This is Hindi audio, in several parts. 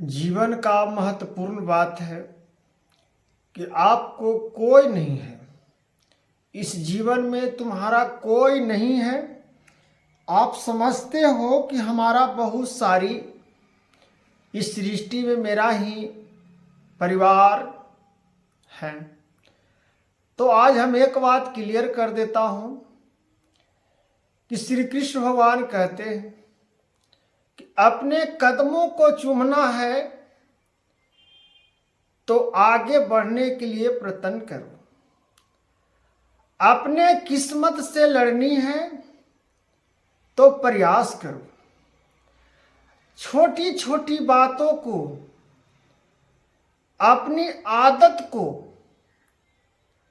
जीवन का महत्वपूर्ण बात है कि आपको कोई नहीं है। इस जीवन में तुम्हारा कोई नहीं है। आप समझते हो कि हमारा बहुत सारी इस सृष्टि में मेरा ही परिवार है। तो आज हम एक बात क्लियर कर देता हूं कि श्री कृष्ण भगवान कहते हैं कि अपने कदमों को चूमना है तो आगे बढ़ने के लिए प्रयत्न करो। अपने किस्मत से लड़नी है तो प्रयास करो। छोटी छोटी बातों को, अपनी आदत को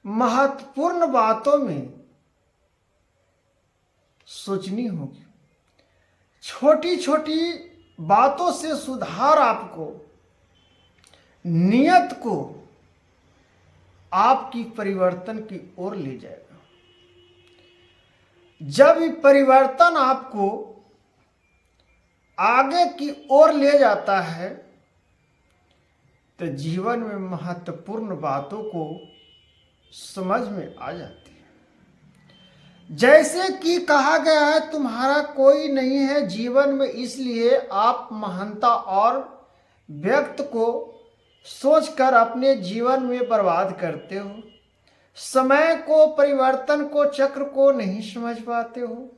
महत्वपूर्ण बातों में सोचनी होगी। छोटी छोटी बातों से सुधार आपको, नियत को आपकी परिवर्तन की ओर ले जाएगा। जब ये परिवर्तन आपको आगे की ओर ले जाता है तो जीवन में महत्वपूर्ण बातों को समझ में आ जाती है। जैसे कि कहा गया है, तुम्हारा कोई नहीं है जीवन में, इसलिए आप महानता और व्यक्त को सोचकर अपने जीवन में बर्बाद करते हो। समय को, परिवर्तन को, चक्र को नहीं समझ पाते हो।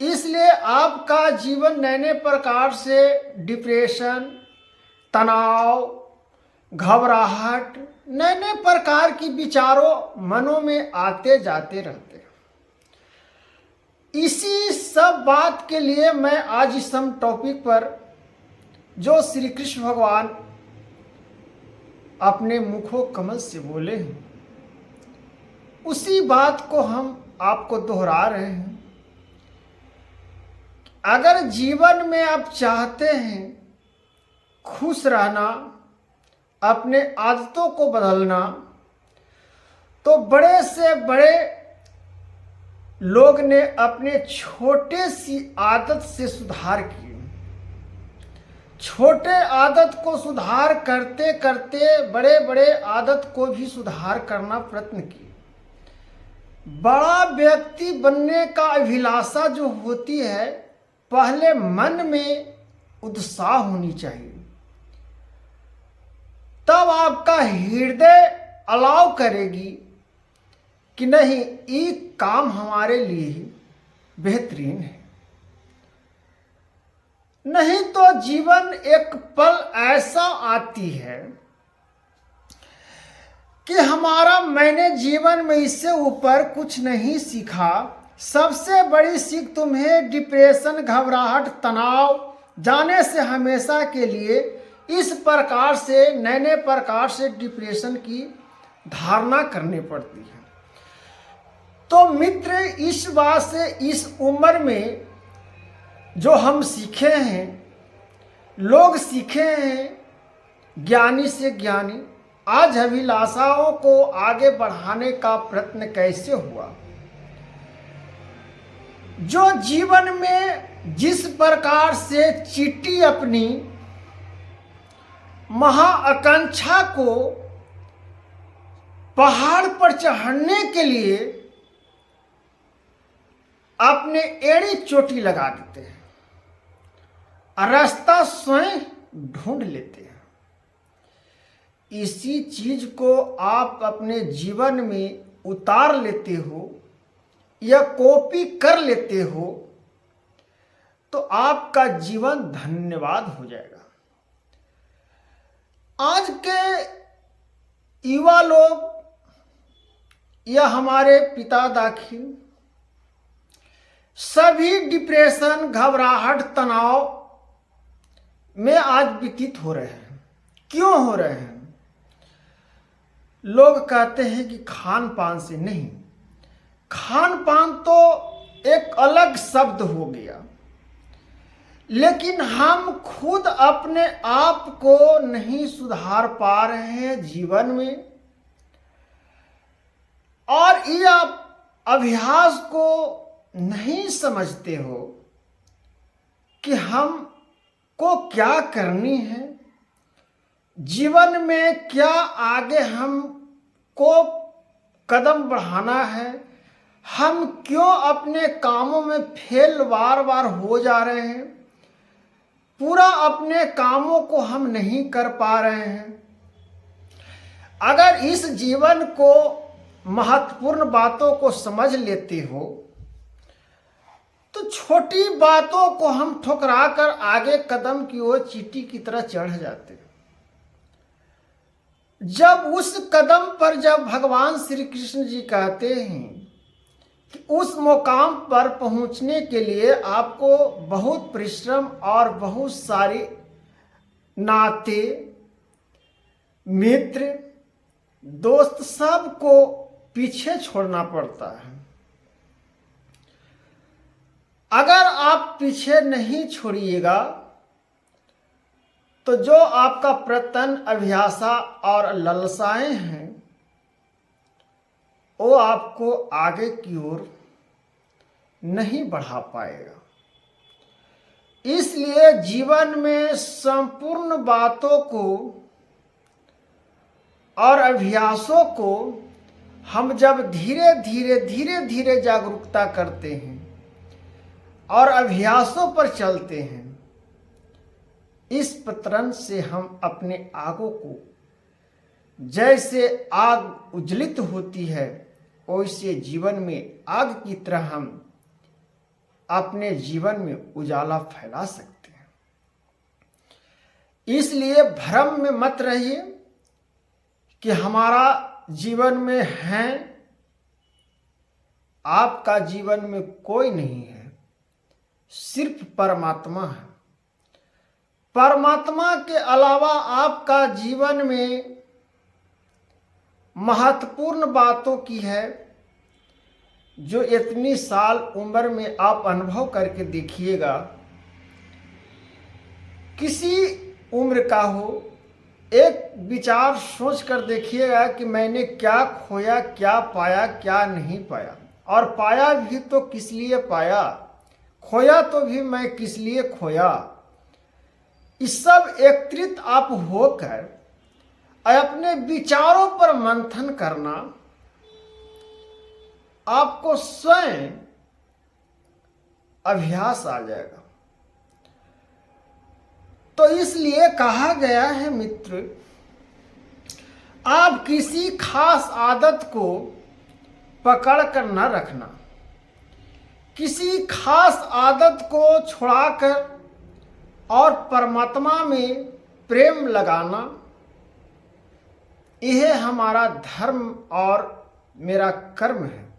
इसलिए आपका जीवन नए प्रकार से डिप्रेशन, तनाव, घबराहट, नए प्रकार की विचारों मनों में आते जाते रहते हैं। इसी सब बात के लिए मैं आज इस हम टॉपिक पर जो श्री कृष्ण भगवान अपने मुखों कमल से बोले हैं, उसी बात को हम आपको दोहरा रहे हैं। अगर जीवन में आप चाहते हैं खुश रहना, अपने आदतों को बदलना, तो बड़े से बड़े लोग ने अपने छोटे सी आदत से सुधार किए। छोटे आदत को सुधार करते करते बड़े बड़े आदत को भी सुधार करना प्रयत्न किए। बड़ा व्यक्ति बनने का अभिलाषा जो होती है, पहले मन में उत्साह होनी चाहिए। तब आपका हृदय अलाव करेगी कि नहीं, ये काम हमारे लिए बेहतरीन है। नहीं तो जीवन एक पल ऐसा आती है कि हमारा मैंने जीवन में इससे ऊपर कुछ नहीं सीखा। सबसे बड़ी सीख तुम्हें डिप्रेशन, घबराहट, तनाव जाने से हमेशा के लिए इस प्रकार से, नए प्रकार से डिप्रेशन की धारणा करनी पड़ती है। तो मित्र, इस बात से इस उम्र में जो हम सीखे हैं, लोग सीखे हैं ज्ञानी से ज्ञानी, आज अभिलाषाओं को आगे बढ़ाने का प्रयत्न कैसे हुआ। जो जीवन में जिस प्रकार से चींटी अपनी महाआकांक्षा को पहाड़ पर चढ़ने के लिए अपने एड़ी चोटी लगा देते हैं, रास्ता स्वयं ढूंढ लेते हैं। इसी चीज को आप अपने जीवन में उतार लेते हो या कॉपी कर लेते हो तो आपका जीवन धन्यवाद हो जाएगा। आज के युवा लोग या हमारे पिता दाखिल सभी डिप्रेशन, घबराहट, तनाव में आज व्यतीत हो रहे हैं। क्यों हो रहे हैं? लोग कहते हैं कि खान पान से। नहीं, खान पान तो एक अलग शब्द हो गया, लेकिन हम खुद अपने आप को नहीं सुधार पा रहे हैं जीवन में। और ये आप अभ्यास को नहीं समझते हो कि हम को क्या करनी है, जीवन में क्या आगे हमको कदम बढ़ाना है, हम क्यों अपने कामों में फेल बार बार हो जा रहे हैं, पूरा अपने कामों को हम नहीं कर पा रहे हैं। अगर इस जीवन को महत्वपूर्ण बातों को समझ लेते हो तो छोटी बातों को हम ठुकरा कर आगे कदम की ओर चींटी की तरह चढ़ जाते। जब उस कदम पर जब भगवान श्री कृष्ण जी कहते हैं कि उस मुकाम पर पहुंचने के लिए आपको बहुत परिश्रम और बहुत सारे नाते, मित्र, दोस्त सबको पीछे छोड़ना पड़ता है। अगर आप पीछे नहीं छोड़िएगा तो जो आपका प्रयत्न, अभिलाषा और लालसाएं हैं वो आपको आगे की ओर नहीं बढ़ा पाएगा। इसलिए जीवन में संपूर्ण बातों को और अभ्यासों को हम जब धीरे धीरे जागरूकता करते हैं और अभ्यासों पर चलते हैं, इस पतरन से हम अपने आगों को जैसे आग उज्जलित होती है वैसे जीवन में आग की तरह हम अपने जीवन में उजाला फैला सकते हैं। इसलिए भ्रम में मत रहिए कि हमारा जीवन में है, आपका जीवन में कोई नहीं है, सिर्फ परमात्मा है। परमात्मा के अलावा आपका जीवन में महत्वपूर्ण बातों की है जो इतनी साल उम्र में आप अनुभव करके देखिएगा। किसी उम्र का हो, एक विचार सोच कर देखिएगा कि मैंने क्या खोया, क्या पाया, क्या नहीं पाया, और पाया भी तो किस लिए पाया, खोया तो भी मैं किस लिए खोया। इस सब एकत्रित आप होकर अपने विचारों पर मंथन करना, आपको स्वयं अभ्यास आ जाएगा। तो इसलिए कहा गया है मित्र, आप किसी खास आदत को पकड़ कर न रखना, किसी खास आदत को छुड़ाकर और परमात्मा में प्रेम लगाना, यह हमारा धर्म और मेरा कर्म है।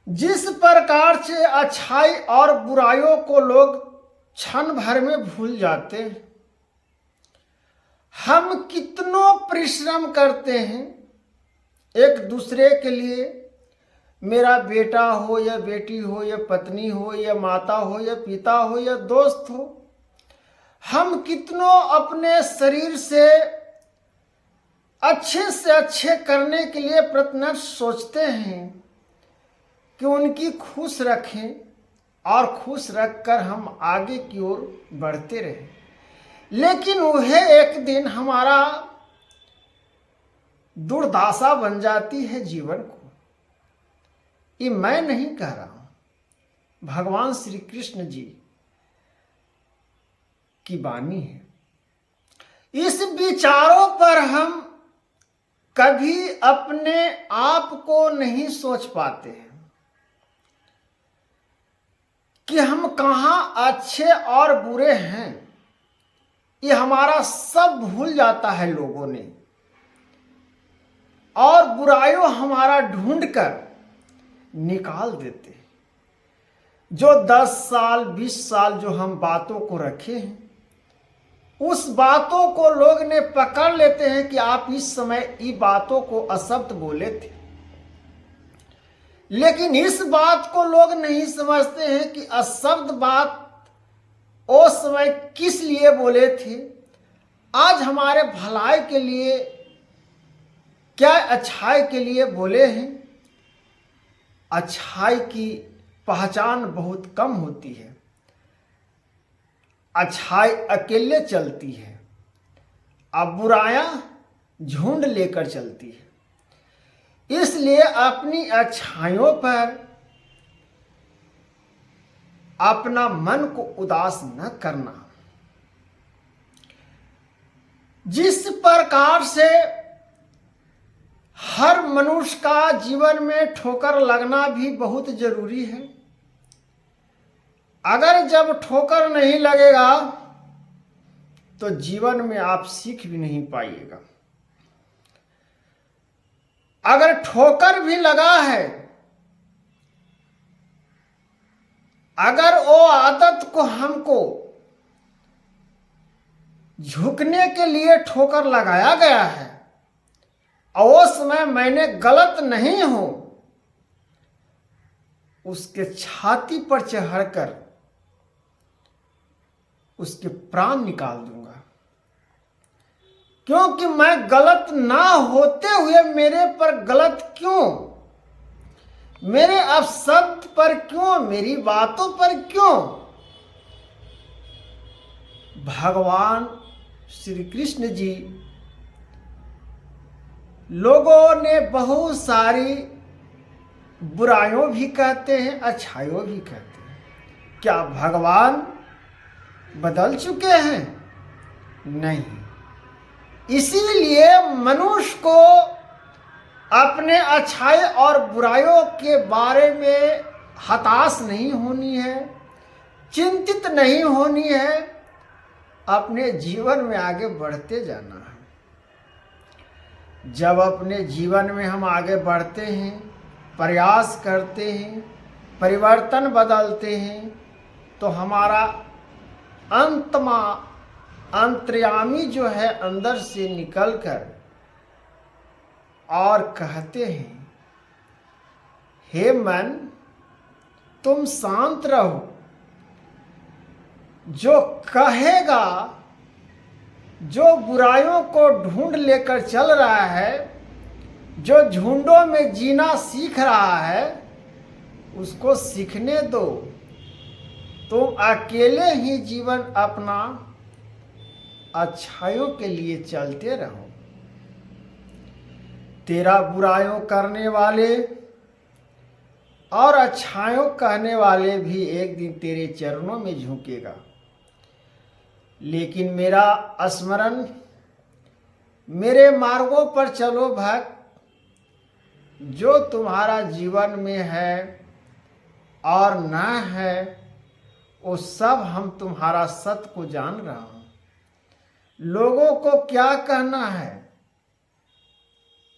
जिस प्रकार से अच्छाई और बुराइयों को लोग क्षण भर में भूल जाते हैं, हम कितनों परिश्रम करते हैं एक दूसरे के लिए, मेरा बेटा हो या बेटी हो या पत्नी हो या माता हो या पिता हो या दोस्त हो, हम कितनों अपने शरीर से अच्छे करने के लिए प्रयत्न सोचते हैं कि उनकी खुश रखें और खुश रखकर हम आगे की ओर बढ़ते रहें। लेकिन वह एक दिन हमारा दुर्दशा बन जाती है जीवन को। ये मैं नहीं कह रहा हूं, भगवान श्री कृष्ण जी की वाणी है। इस विचारों पर हम कभी अपने आप को नहीं सोच पाते हैं कि हम कहां अच्छे और बुरे हैं। ये हमारा सब भूल जाता है लोगों ने, और बुराइयों हमारा ढूंढकर निकाल देते हैं। जो 10 साल 20 साल जो हम बातों को रखे हैं, उस बातों को लोग ने पकड़ लेते हैं कि आप इस समय ये बातों को अशब्द बोले थे। लेकिन इस बात को लोग नहीं समझते हैं कि अशब्द बात उस समय किस लिए बोले थे, आज हमारे भलाई के लिए, क्या अच्छाई के लिए बोले हैं। अच्छाई की पहचान बहुत कम होती है, अच्छाई अकेले चलती है, अब बुराइयां झुंड लेकर चलती है। इसलिए अपनी अच्छाइयों पर अपना मन को उदास न करना। जिस प्रकार से हर मनुष्य का जीवन में ठोकर लगना भी बहुत जरूरी है, अगर जब ठोकर नहीं लगेगा तो जीवन में आप सीख भी नहीं पाइएगा। अगर ठोकर भी लगा है, अगर वो आदत को हमको झुकने के लिए ठोकर लगाया गया है और उस समय मैंने गलत नहीं हूं, उसके छाती पर चढ़कर उसके प्राण निकाल दूंगा, क्योंकि मैं गलत ना होते हुए मेरे पर गलत क्यों, मेरे अपशब्द पर क्यों, मेरी बातों पर क्यों। भगवान श्री कृष्ण जी लोगों ने बहुत सारी बुराइयों भी कहते हैं, अच्छाइयों भी कहते हैं। क्या भगवान बदल चुके हैं? नहीं। इसीलिए मनुष्य को अपने अच्छाई और बुराइयों के बारे में हताश नहीं होनी है, चिंतित नहीं होनी है, अपने जीवन में आगे बढ़ते जाना है। जब अपने जीवन में हम आगे बढ़ते हैं, प्रयास करते हैं, परिवर्तन बदलते हैं, तो हमारा अंतमा अंतर्यामी जो है अंदर से निकलकर और कहते हैं, हे मन तुम शांत रहो, जो कहेगा, जो बुराइयों को ढूंढ लेकर चल रहा है, जो झुंडों में जीना सीख रहा है, उसको सीखने दो। तुम अकेले ही जीवन अपना अच्छाइयों के लिए चलते रहो। तेरा बुराइयों करने वाले और अच्छाइयों कहने वाले भी एक दिन तेरे चरणों में झुकेगा, लेकिन मेरा स्मरण, मेरे मार्गों पर चलो भक्त, जो तुम्हारा जीवन में है और न है, वो सब हम तुम्हारा सत्य को जान रहा हूं। लोगों को क्या कहना है,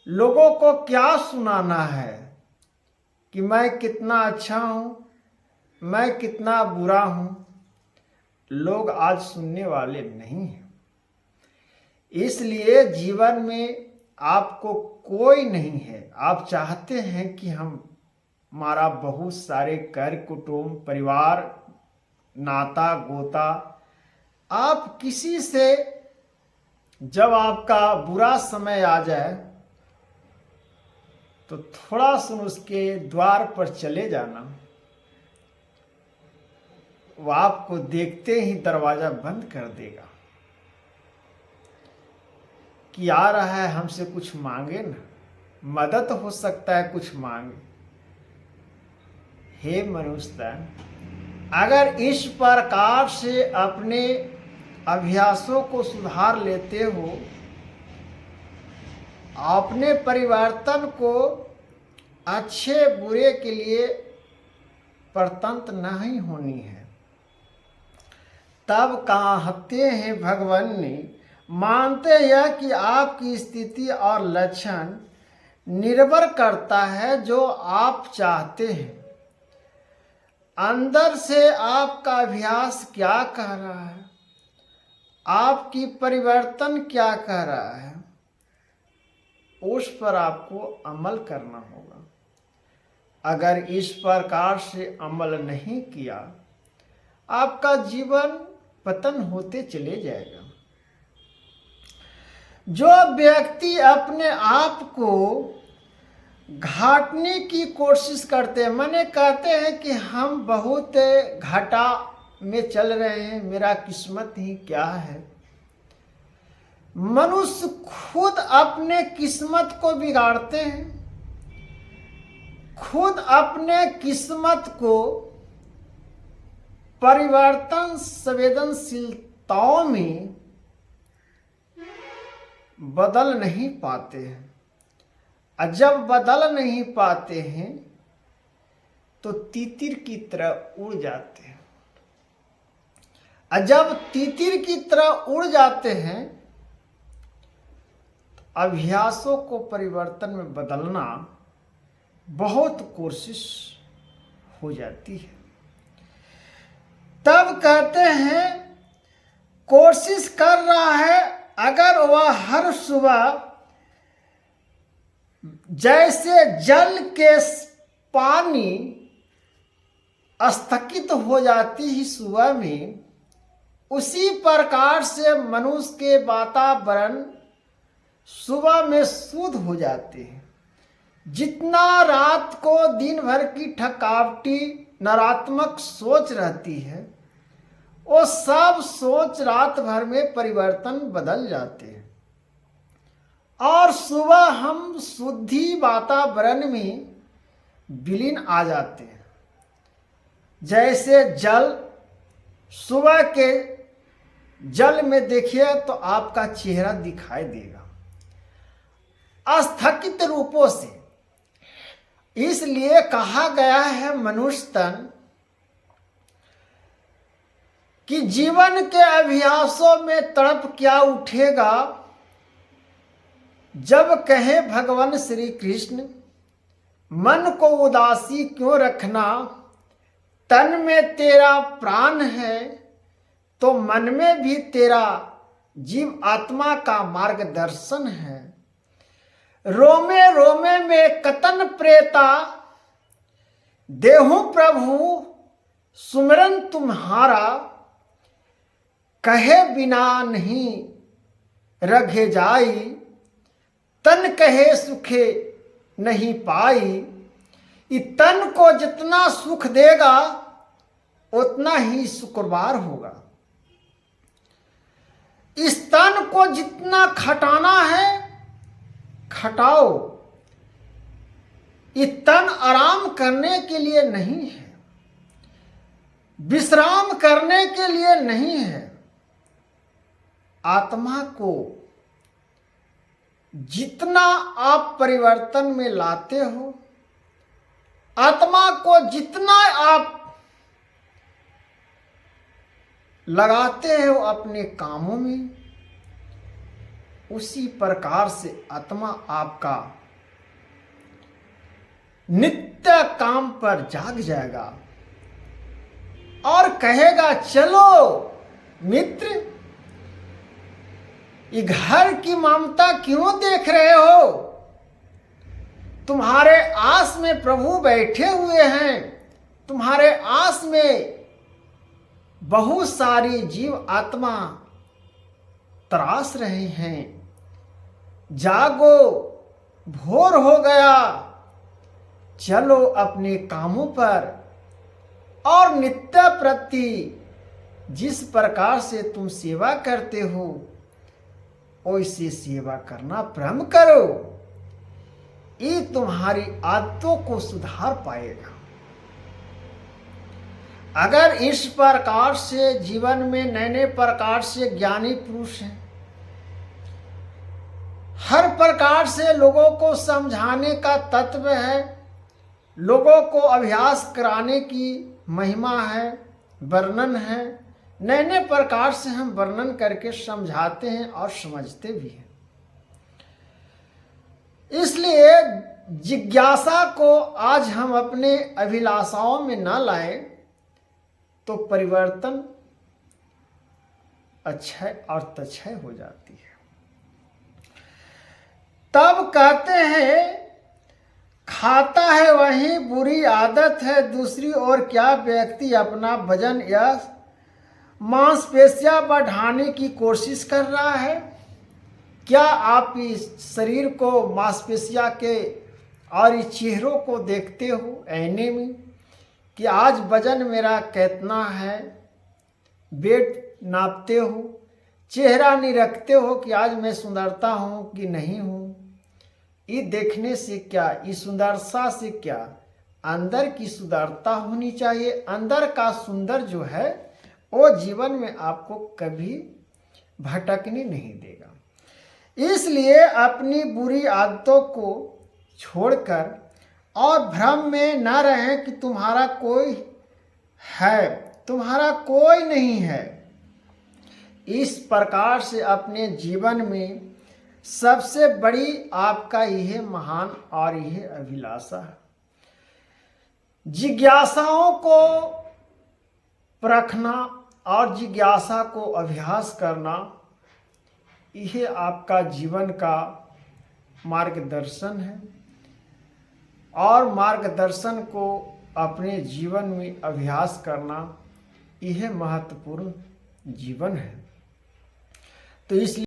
लोगों को क्या सुनाना है कि मैं कितना अच्छा हूं, मैं कितना बुरा हूं, लोग आज सुनने वाले नहीं हैं। इसलिए जीवन में आपको कोई नहीं है। आप चाहते हैं कि हमारा बहुत सारे कर कुटुंब, परिवार, नाता गोता, आप किसी से जब आपका बुरा समय आ जाए तो थोड़ा सुन उसके द्वार पर चले जाना, वो आपको देखते ही दरवाजा बंद कर देगा कि आ रहा है हमसे कुछ मांगे ना, मदद हो सकता है कुछ मांगे। हे मनुष्य, अगर इस प्रकार से अपने अभ्यासों को सुधार लेते हो, अपने परिवर्तन को अच्छे बुरे के लिए परतंत्र नहीं होनी है, तब कहते हैं भगवान ने, मानते हैं कि आपकी स्थिति और लक्षण निर्भर करता है जो आप चाहते हैं। अंदर से आपका अभ्यास क्या कह रहा है, आपकी परिवर्तन क्या कह रहा है, उस पर आपको अमल करना होगा। अगर इस प्रकार से अमल नहीं किया, आपका जीवन पतन होते चले जाएगा। जो व्यक्ति अपने आप को घाटने की कोशिश करते हैं, माने कहते हैं कि हम बहुत घटा में चल रहे हैं, मेरा किस्मत ही क्या है। मनुष्य खुद अपने किस्मत को बिगाड़ते हैं, खुद अपने किस्मत को परिवर्तन संवेदनशीलताओं में बदल नहीं पाते हैं। और जब बदल नहीं पाते हैं तो तीतिर की तरह उड़ जाते हैं। और जब तीतिर की तरह उड़ जाते हैं तो अभ्यासों को परिवर्तन में बदलना बहुत कोशिश हो जाती है। तब कहते हैं कोशिश कर रहा है, अगर वह हर सुबह जैसे जल के पानी स्थगित हो जाती ही सुबह में, उसी प्रकार से मनुष्य के वातावरण सुबह में शुद्ध हो जाते हैं। जितना रात को दिन भर की थकावटी नकारात्मक सोच रहती है, वो सब सोच रात भर में परिवर्तन बदल जाते हैं और सुबह हम शुद्धि वातावरण में विलीन आ जाते हैं। जैसे जल, सुबह के जल में देखिए तो आपका चेहरा दिखाई देगा स्थगित रूपों से। इसलिए कहा गया है मनुष्य तन कि जीवन के अभ्यासों में तड़प क्या उठेगा, जब कहे भगवान श्री कृष्ण मन को उदासी क्यों रखना, तन में तेरा प्राण है तो मन में भी तेरा जीव आत्मा का मार्गदर्शन है। रोमे रोमे में कतन प्रेता, देहु प्रभु सुमिरन तुम्हारा, कहे बिना नहीं रघे जाई, तन कहे सुखे नहीं पाई। इस तन को जितना सुख देगा उतना ही शुक्रवार होगा। इस तन को जितना खटाना है खटाओ। ये तन आराम करने के लिए नहीं है, विश्राम करने के लिए नहीं है। आत्मा को जितना आप परिवर्तन में लाते हो, आत्मा को जितना आप लगाते हो अपने कामों में, उसी प्रकार से आत्मा आपका नित्य काम पर जाग जाएगा और कहेगा चलो मित्र, ये घर की ममता क्यों देख रहे हो, तुम्हारे आस में प्रभु बैठे हुए हैं, तुम्हारे आस में बहुत सारी जीव आत्मा तरास रहे हैं। जागो, भोर हो गया, चलो अपने कामों पर। और नित्य प्रति जिस प्रकार से तुम सेवा करते हो वैसे सेवा करना प्रारंभ करो। ये तुम्हारी आदतों को सुधार पाएगा। अगर इस प्रकार से जीवन में नए नए प्रकार से ज्ञानी पुरुष हैं, हर प्रकार से लोगों को समझाने का तत्व है, लोगों को अभ्यास कराने की महिमा है, वर्णन है, नए नए प्रकार से हम वर्णन करके समझाते हैं और समझते भी हैं। इसलिए जिज्ञासा को आज हम अपने अभिलाषाओं में न लाएं तो परिवर्तन अक्षय और तक्षय हो जाती है। तब कहते हैं खाता है वही बुरी आदत है, दूसरी ओर क्या व्यक्ति अपना वजन या मांसपेशियां बढ़ाने की कोशिश कर रहा है। क्या आप इस शरीर को मांसपेशियां के और इस चेहरों को देखते हो आईने में कि आज वजन मेरा कितना है, वेट नापते हो, चेहरा निरखते हो कि आज मैं सुंदरता हूँ कि नहीं हूँ। ये देखने से क्या, इस सुंदरता से क्या, अंदर की सुंदरता होनी चाहिए। अंदर का सुंदर जो है वो जीवन में आपको कभी भटकने नहीं देगा। इसलिए अपनी बुरी आदतों को छोड़कर और भ्रम में न रहें कि तुम्हारा कोई है, तुम्हारा कोई नहीं है। इस प्रकार से अपने जीवन में सबसे बड़ी आपका यह महान और यह अभिलाषा है। जिज्ञासाओं को परखना और जिज्ञासा को अभ्यास करना, यह आपका जीवन का मार्गदर्शन है। और मार्गदर्शन को अपने जीवन में अभ्यास करना, यह महत्वपूर्ण जीवन है। तो इसलिए